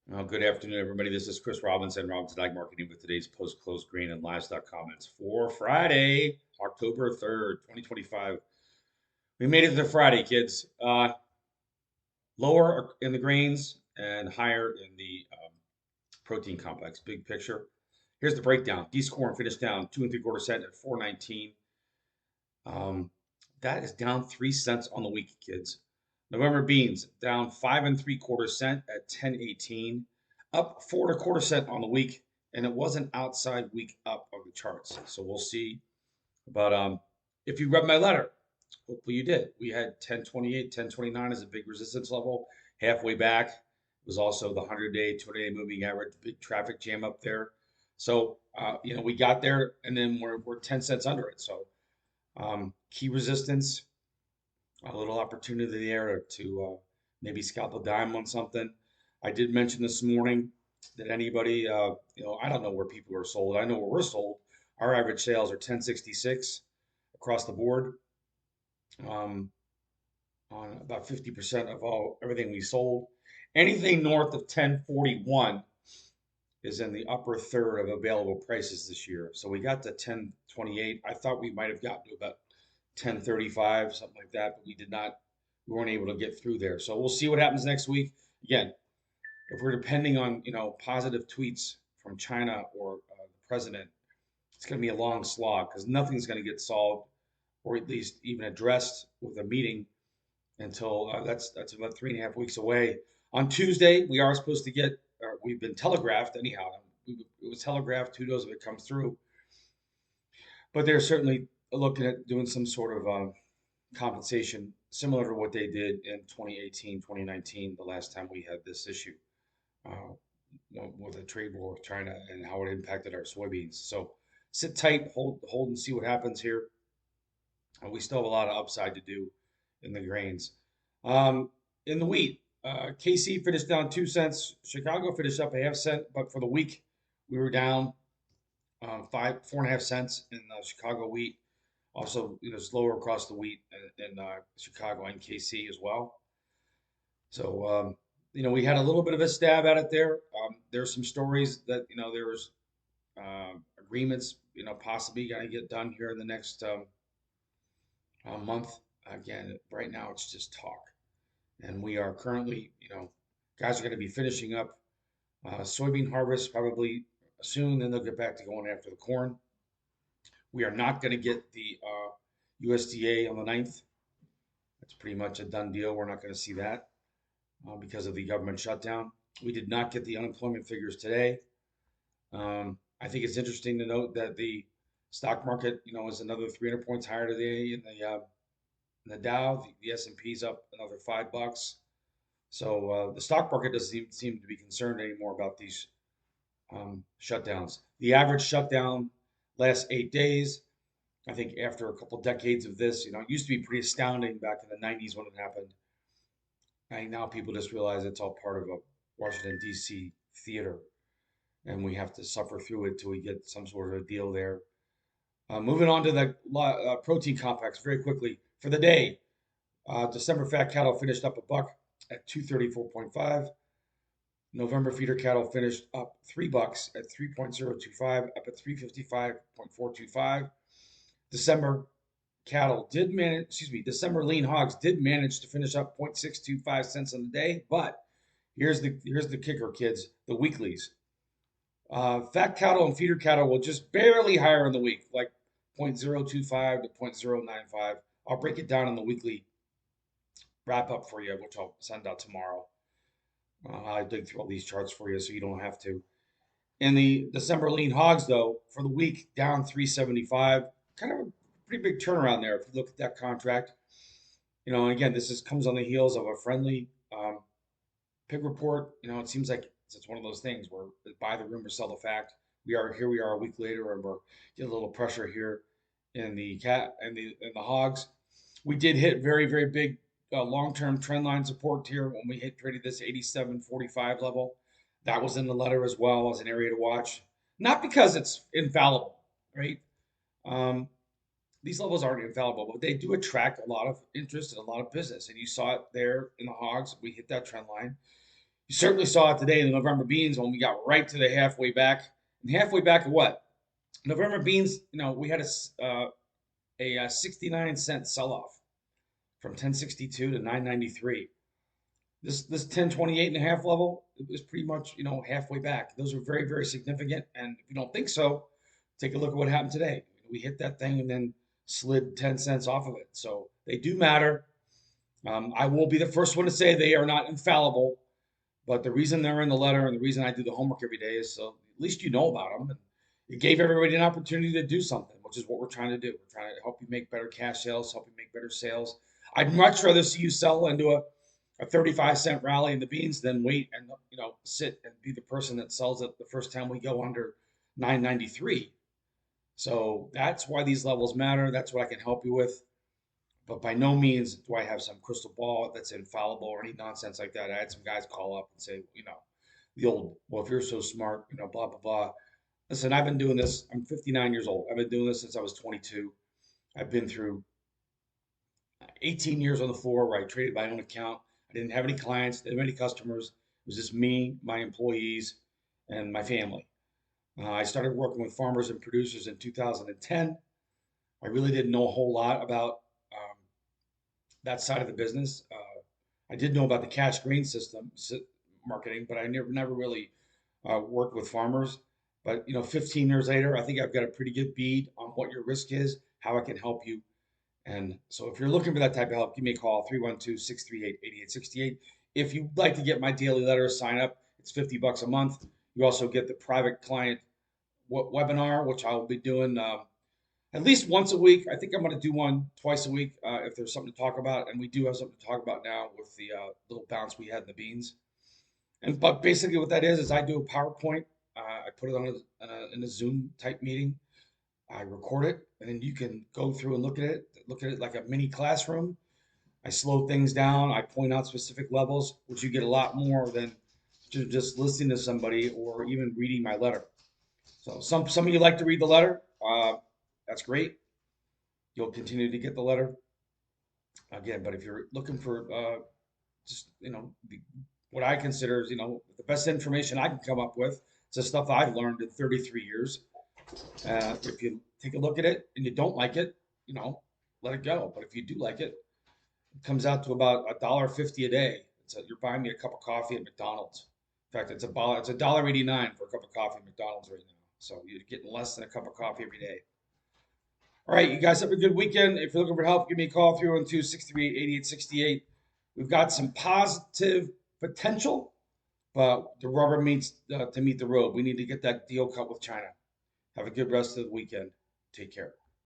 Well, good afternoon, everybody. This is Chris Robinson, Robinson Ag Marketing, with today's post-close grain and livestock comments for Friday, October 3rd, 2025. We made it to Friday, kids. Lower in the grains and higher in the protein complex. Big picture. Here's the breakdown. D's corn finished down 2 3/4 cents at 4.19. Um, that is down 3 cents on the week, kids. November beans down 5 3/4 cents at 10.18, up 4 1/4 cent on the week, and it was an outside week up of the charts. So we'll see. But if you read my letter, hopefully you did. We had 10.28, 10.29 as a big resistance level halfway back. It was also the 100-day, 20-day moving average, big traffic jam up there. So we got there, and then we're 10 cents under it. So key resistance, a little opportunity there to maybe scalp a dime on something. I did mention this morning that anybody, I don't know where people are sold. I know where we're sold. Our average sales are 1066 across the board, um, on about 50% of everything we sold. Anything north of 1041 is in the upper third of available prices this year. So we got to 1028. I thought we might have gotten to about 1035, something like that, but we did not. We weren't able to get through there. So we'll see what happens next week. Again, if we're depending on positive tweets from China or the president, it's going to be a long slog because nothing's going to get solved or at least even addressed with a meeting until that's about 3.5 weeks away. On Tuesday, we are supposed to get, or we've been telegraphed anyhow. It was telegraphed. Who knows if it comes through? But they're certainly looking at doing some sort of compensation similar to what they did in 2018, 2019, the last time we had this issue uh, with the trade war with China and how it impacted our soybeans. So sit tight, hold, and see what happens here. We still have a lot of upside to do in the grains. In the wheat, KC finished down 2 cents. Chicago finished up a half cent, but for the week we were down 4.5 cents in Chicago wheat. Also, slower across the wheat in Chicago and KC as well. So, we had a little bit of a stab at it there. There's some stories that there was agreements, possibly going to get done here in the next month. Again, right now it's just talk, and we are currently, guys are going to be finishing up soybean harvest probably soon. Then they'll get back to going after the corn. We are not going to get the USDA on the 9th. That's pretty much a done deal. We're not going to see that because of the government shutdown. We did not get the unemployment figures today. I think it's interesting to note that the stock market, is another 300 points higher today in the Dow. The S&P is up another $5. So the stock market doesn't seem to be concerned anymore about these shutdowns. The average shutdown lasts 8 days. I think after a couple decades of this, it used to be pretty astounding back in the 90s when it happened. I think now people just realize it's all part of a Washington, D.C. theater, and we have to suffer through it till we get some sort of a deal there. Moving on to the protein complex very quickly for the day. December fat cattle finished up a buck at 234.5. November feeder cattle finished up $3 at 3.025, up at 355.425. December cattle did manage, December lean hogs did manage to finish up 0.625 cents on the day, but here's the kicker, kids, the weeklies. Fat cattle and feeder cattle will just barely higher in the week, like 0.025 to 0.095. I'll break it down in the weekly wrap up for you, which I'll send out tomorrow. I dig through all these charts for you so you don't have to. In the December lean hogs, though, for the week, down 375. Kind of a pretty big turnaround there if you look at that contract. And again, comes on the heels of a friendly pig report. It seems like it's one of those things where buy the rumor, sell the fact. We are a week later, and we're getting a little pressure here in the hogs. We did hit very, very big long-term trend line support here when we traded this 87.45 level. That was in the letter as well as an area to watch. Not because it's infallible, right? Um, these levels aren't infallible, but they do attract a lot of interest and a lot of business. And you saw it there in the hogs. We hit that trend line. You certainly saw it today in the November beans when we got right to the halfway back. And halfway back at what? November beans, we had a 69-cent sell-off from 1062 to 993. This 1028 and a half level, it was pretty much, halfway back. Those are very, very significant. And if you don't think so, take a look at what happened today. We hit that thing and then slid 10 cents off of it. So they do matter. I will be the first one to say they are not infallible, but the reason they're in the letter and the reason I do the homework every day is so at least you know about them. And it gave everybody an opportunity to do something, which is what we're trying to do. We're trying to help you make better cash sales, help you make better sales. I'd much rather see you sell into a 35-cent rally in the beans than wait and sit and be the person that sells it the first time we go under 993. So that's why these levels matter. That's what I can help you with. But by no means do I have some crystal ball that's infallible or any nonsense like that. I had some guys call up and say, the old, well, if you're so smart, blah, blah, blah. Listen, I've been doing this. I'm 59 years old. I've been doing this since I was 22. I've been through 18 years on the floor where I traded my own account. I didn't have any clients, didn't have any customers. It was just me, my employees, and my family. I started working with farmers and producers in 2010. I really didn't know a whole lot about that side of the business. I did know about the cash grain system marketing, but I never really worked with farmers. But 15 years later, I think I've got a pretty good bead on what your risk is, how I can help you. And so if you're looking for that type of help, give me a call, 312-638-8868. If you'd like to get my daily letter, sign up. It's $50 a month. You also get the private client webinar, which I will be doing at least once a week. I think I'm going to do one twice a week if there's something to talk about. And we do have something to talk about now with the little bounce we had in the beans. But basically what that is I do a PowerPoint. I put it on in a Zoom type meeting. I record it, and then you can go through and look at it like a mini classroom. I slow things down. I point out specific levels, which you get a lot more than just listening to somebody or even reading my letter. So some of you like to read the letter. That's great. You'll continue to get the letter again. But if you're looking for just what I consider is the best information I can come up with, it's the stuff I've learned in 33 years. If you take a look at it and you don't like it, let it go. But if you do like it, it comes out to about $1.50 a day. You're buying me a cup of coffee at McDonald's. In fact, it's $1.89 for a cup of coffee at McDonald's right now. So you're getting less than a cup of coffee every day. All right, you guys have a good weekend. If you're looking for help, give me a call, 312-638-8868. We've got some positive potential, but the rubber needs to meet the road. We need to get that deal cut with China. Have a good rest of the weekend. Take care.